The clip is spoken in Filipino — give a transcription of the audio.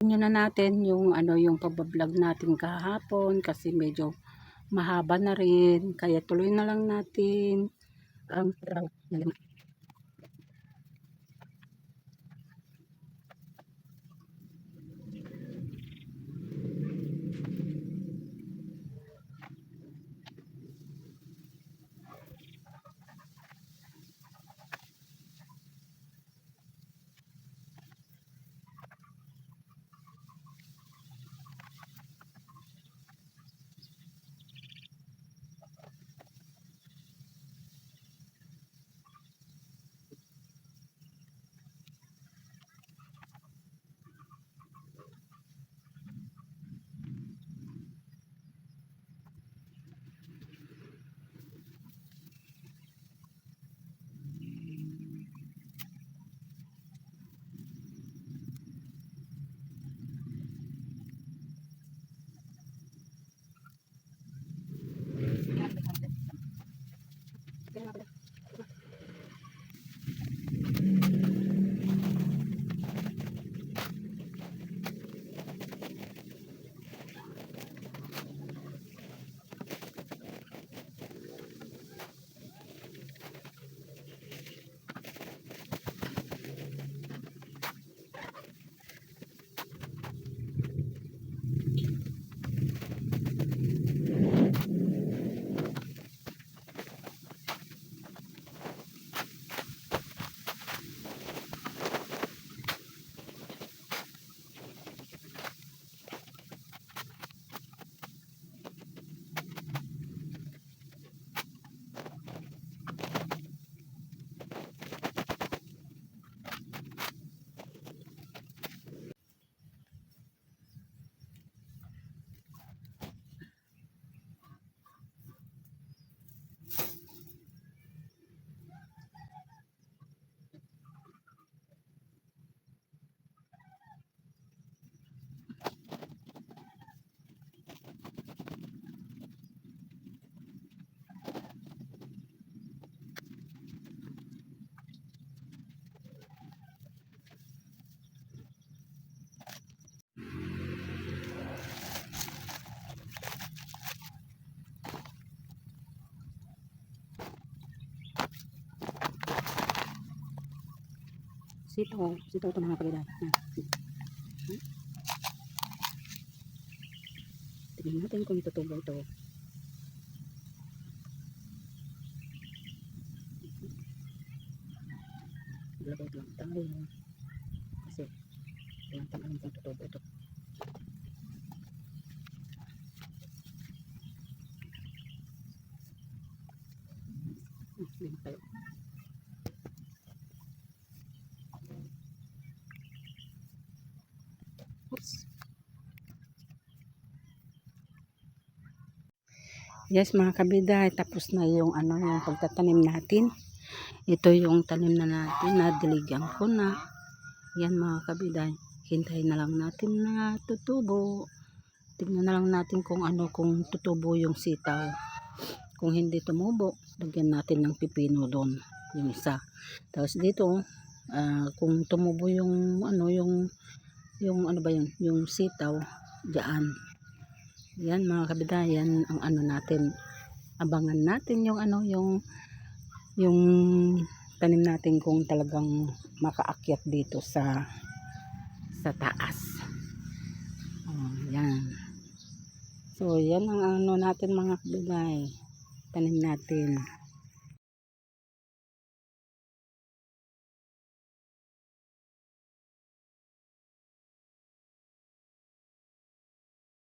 Nyo na natin yung ano yung pagbablog natin kahapon kasi medyo mahaba na rin, kaya tuloy na lang natin ang sito ito mga kabilang. Tignan natin kung tutubo ito. Lagay lang tayo kasi walang tanong kung tutubo ito. Hindi tayo. Oops. Yes mga kabiday, tapos na yung ano yung pagtatanim natin. Ito yung tanim na natin na diligyan ko na. Yan mga kabiday, hintayin na lang natin na tutubo. Tignan na lang natin kung ano, kung tutubo yung sitaw. Kung hindi tumubo, lagyan natin ng pipino doon, yung isa. Tapos dito, kung tumubo yung ano, yung ano ba yun, yung sitaw, diyan. Yan mga kabidayan, ang ano natin, abangan natin yung ano, yung tanim natin kung talagang makaakyat dito sa taas. Yan. So yan ang ano natin mga kabiday, tanim natin.